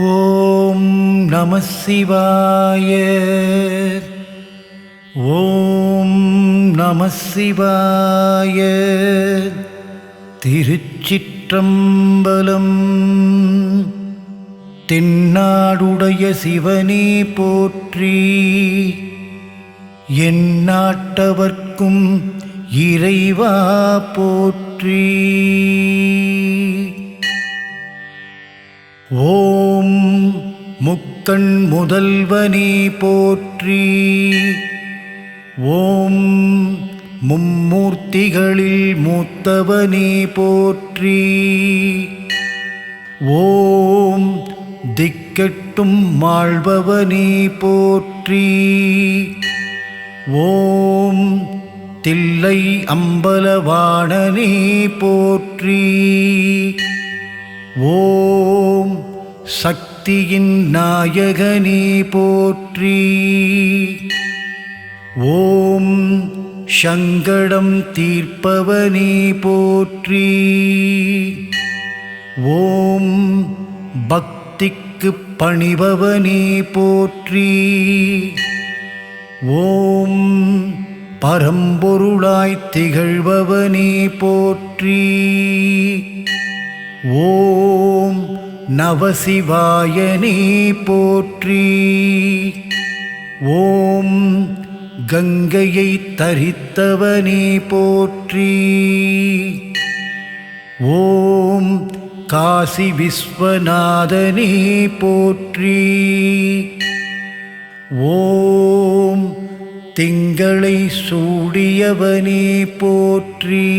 ஓம் நம சிவாய. ஓம் நம சிவாய. திருச்சிற்றம்பலம். தென்னாடுடைய சிவனே போற்றி, எந்நாட்டவர்க்கும் இறைவா போற்றி. ஓம் முக்கண் முதல்வனே போற்றி. ஓம் மும்மூர்த்திகளில் மூத்தவனே போற்றி. ஓம் திக்கெட்டும் மாழ்பவனே போற்றி. ஓம் தில்லை அம்பலவாணனே போற்றி. ஓம் சக்தியின் நாயகனே போற்றி. ஓம் சங்கடம் தீர்ப்பவனே போற்றி. ஓம் பக்திக்கு பணிபவனே போற்றி. ஓம் பரம்பொருளாய் திகழ்பவனே போற்றி. ஓம் நவசிவாயனே போற்றி. ஓம் கங்கையை தரித்தவனே போற்றி. ஓம் காசி விஸ்வநாதனே போற்றி. ஓம் திங்களை சூடியவனே போற்றி.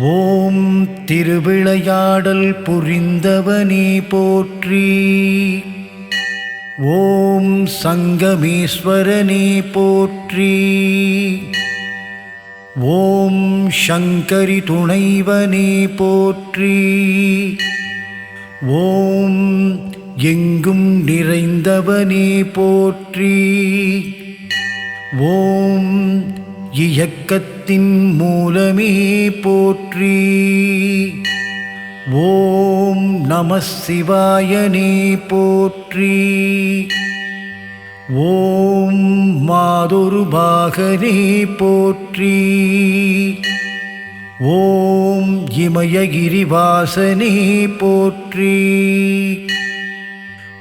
ஓம் திருவிளையாடல் புரிந்தவனே போற்றி. ஓம் சங்கமேஸ்வரனே போற்றி. ஓம் சங்கரி துணைவனே போற்றி. ஓம் எங்கும் நிறைந்தவனே போற்றி. ஓம் இயக்கத்தின் மூலமே போற்றி. ஓம் நம சிவாயனே போற்றி. ஓம் மாதொரு பாகனே போற்றி. ஓம் இமயகிரிவாசனே போற்றி.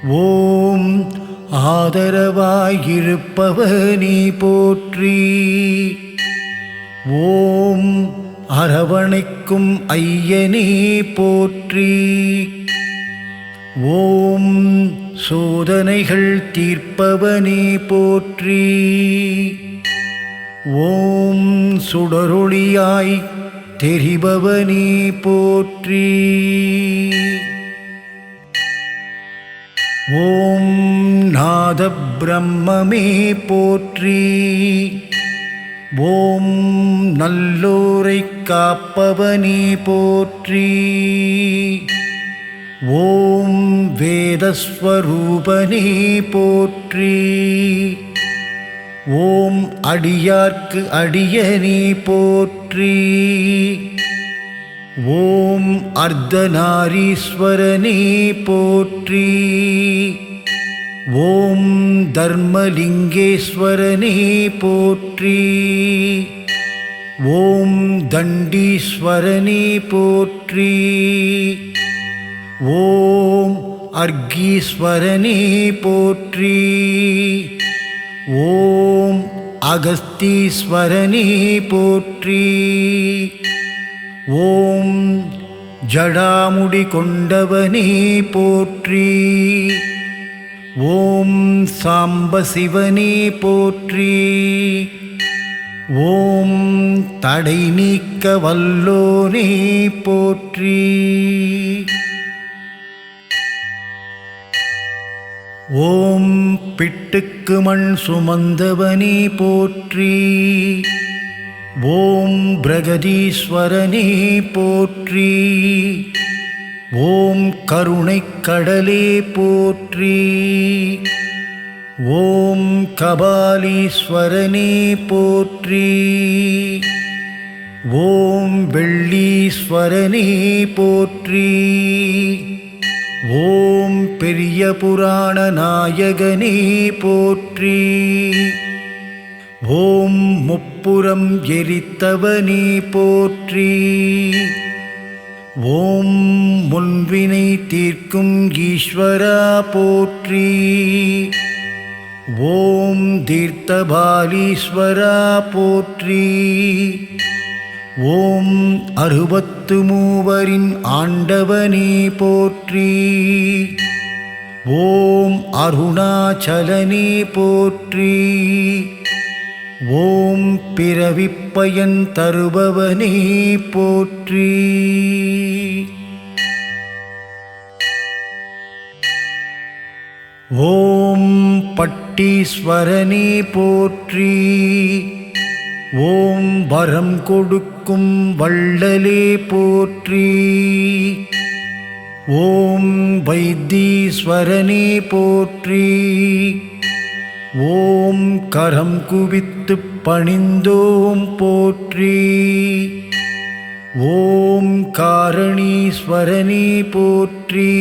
ஓம் ஆதரவாயிருப்பவனே போற்றி. ஓம் அரவணைக்கும் ஐயனே போற்றி. ஓம் சோதனைகள் தீர்ப்பவனே போற்றி. ஓம் சுடரொளியாய் தெரிபவனே போற்றி. ஓம் நாத பிரம்மமே போற்றி. ஓம் நல்லோரை காப்பவனே போற்றி. ஓம் வேதஸ்வரூபனே போற்றி. ஓம் அடியார்க்கு அடியனே போற்றி. ஓம் அர்த்தநாரீஸ்வரனே போற்றி. ஓம் தர்மலிங்கேஸ்வரனே போற்றி. ஓம் தண்டீஸ்வரனே போற்றி. ஓம் அர்கீஸ்வரனே போற்றி. ஓம் அகஸ்தீஸ்வரனே போற்றி. ஓம் ஜடாமுடி கொண்டவனே போற்றி. ஓம் சாம்பசிவனே போற்றி. ஓம் தடை நீக்க வல்லோனே போற்றி. ஓம் பிட்டுக்கு மண் சுமந்தவனே போற்றி. ஓம் பிரகதீஸ்வரனே போற்றி. ஓம் கருணைக் கடலே போற்றி. ஓம் கபாலீஸ்வரனே போற்றி. ஓம் வெள்ளீஸ்வரனே போற்றி. ஓம் பெரிய புராண நாயகனே போற்றி. ஓம் முப்புரம் எரித்தவனே போற்றி. ஓம் முன்வினை தீர்க்கும் ஈஸ்வரா போற்றி. ஓம் தீர்த்தபாலீஸ்வரா போற்றி. ஓம் 63 ஆண்டவனே போற்றி. ஓம் அருணாச்சலனே போற்றி. ஓம் பிறவிப்பயன் தருபவனே போற்றி. ஓம் பட்டீஸ்வரனே போற்றி. ஓம் வரம் கொடுக்கும் வள்ளலே போற்றி. ஓம் வைத்தீஸ்வரனே போற்றி. ஓம் கரம் குவித்து பணிந்தோம் போற்றி. ஓம் காரணீஸ்வரனே போற்றி.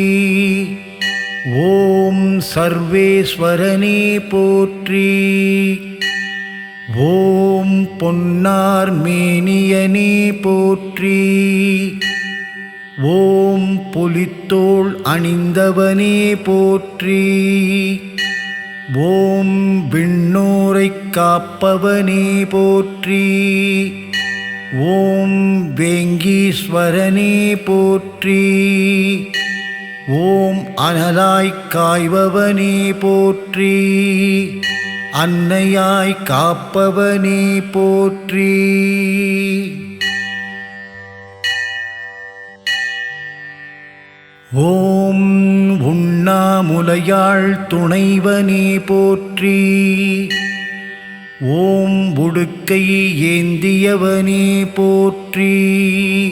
ஓம் சர்வேஸ்வரனே போற்றி. ஓம் பொன்னார் மேனியனே போற்றி. ஓம் புலித்தோள் அணிந்தவனே போற்றி. ஓம் விண்ணோரைக் காப்பவனே போற்றி. ஓம் வேங்கீஸ்வரனே போற்றி. ஓம் அனலாய்க் காய்பவனே போற்றி. அன்னையாய் காப்பவனே போற்றி. ஓம் உண்ணாமுலையாள் துணைவனே போற்றி. ஓம் உடுக்கை ஏந்தியவனே போற்றி.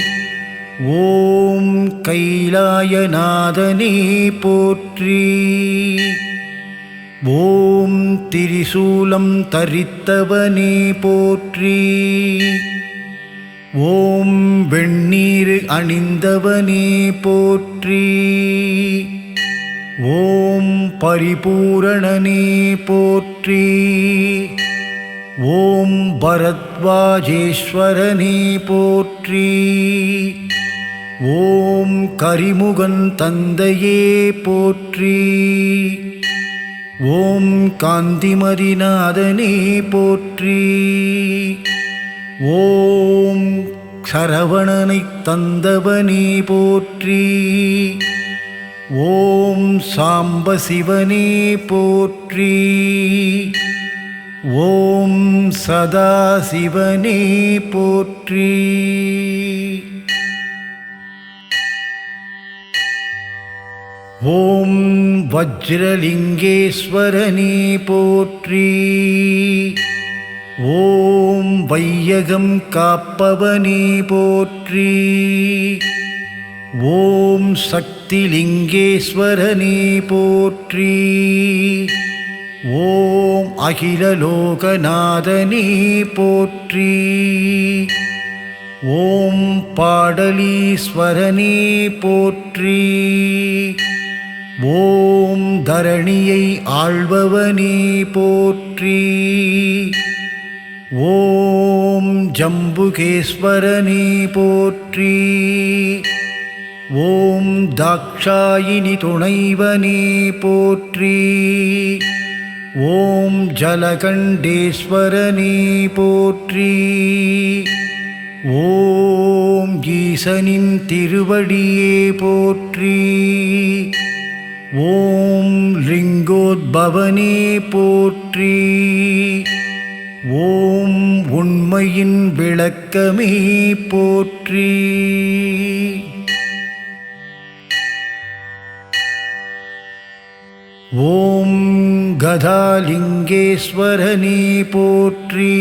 ஓம் கைலாயநாதனே போற்றி. ஓம் திரிசூலம் தரித்தவனே போற்றி. ஓம் வெண்ணீர் அணிந்தவனே போற்றி. ஓம் பரிபூரணனே போற்றி. ஓம் பரத்வாஜேஸ்வரனே போற்றி. ஓம் கரிமுகன் தந்தையே போற்றி. ஓம் காந்திமதிநாதனே போற்றி. ஓம் சரவணனைத் தந்தவனே போற்றி. ஓம் சாம்பசிவனே போற்றி. ஓம் சதாசிவனே போற்றி. ஓம் வஜ்ரலிங்கேஸ்வரனே போற்றி. ஓம் வையகம் காப்பவனே போற்றி. ஓம் சக்திலிங்கேஸ்வரனே போற்றி. ஓம் அகிலலோகநாதனே போற்றி. ஓம் பாடலீஸ்வரனே போற்றி. ஓம் தரணியை ஆள்பவனே போற்றி. ஓம் ஜம்புகேஸ்வரனே போற்றி. ஓம் தாக்ஷாயினி துணைவனே போற்றி. ஓம் ஜலகண்டேஸ்வரனே போற்றி. ஓம் ஈசனின் திருவடியே போற்றி. ஓம் லிங்கோத்பவனே போற்றி. ஓம் உண்மையின் விளக்கமே போற்றி. ஓம் கதாலிங்கேஸ்வரனே போற்றி.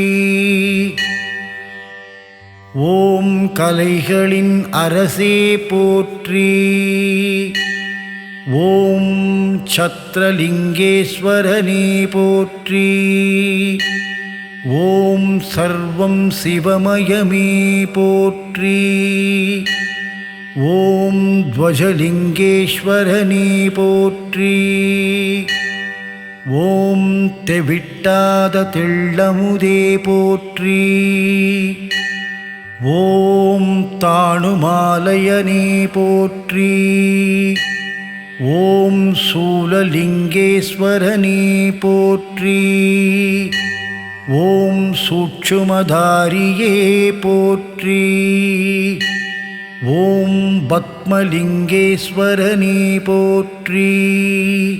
ஓம் கலைகளின் அரசே போற்றி. ஓம் சத்ரலிங்கேஸ்வரனே போற்றி. ஓம் சர்வம் சிவமயமே போற்றி. ஓம் துவஜலிங்கேஸ்வரனே போற்றி. ஓம் தெவிட்டாத தெள்ளமுதே போற்றி. ஓம் தாணுமாலயனே போற்றி. ஓம் சூலலிங்கேஸ்வரனே போற்றி. ஓம் சூட்சுமதாரியே போற்றி. ஓம் பத்மலிங்கேஸ்வரனே போற்றி.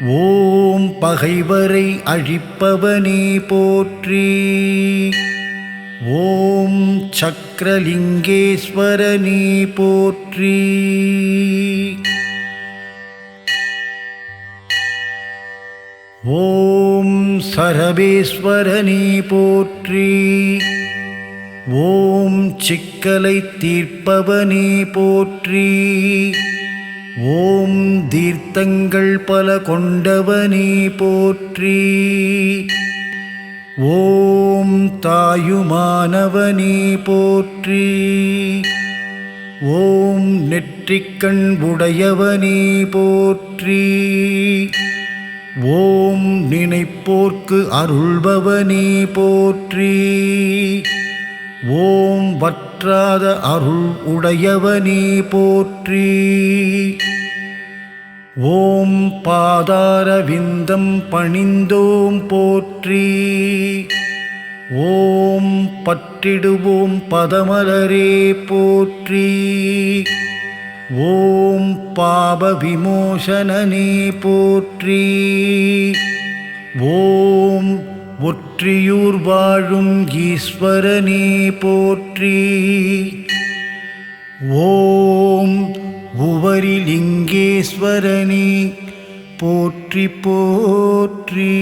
ஓம் பகைவரை அழிப்பவனே போற்றி. ஓம் சக்கரலிங்கேஸ்வரனே போற்றி. ஓம் சரபேஸ்வரனே போற்றி. ஓம் சிக்கலை தீர்ப்பவனே போற்றி. ஓம் தீர்த்தங்கள் பல கொண்டவனே போற்றி. ஓம் தாயுமானவனே போற்றி. ஓம் நெற்றிக்கண் உடையவனே போற்றி. ஓம் நினைப்போர்க்கு அருள்பவனே போற்றி. ஓம் வற்றாத அருள் உடையவனே போற்றி. ஓம் பாதாரவிந்தம் பணிந்தோம் போற்றி. ஓம் பற்றிடுவோம் பதமலரே போற்றி. ஓம் பாப விமோசனனே போற்றி. ஓம் ஒற்றியூர் வாழும் ஈஸ்வரனே போற்றி. ஓம் உவரிலிங்கேஸ்வரனே போற்றி போற்றி.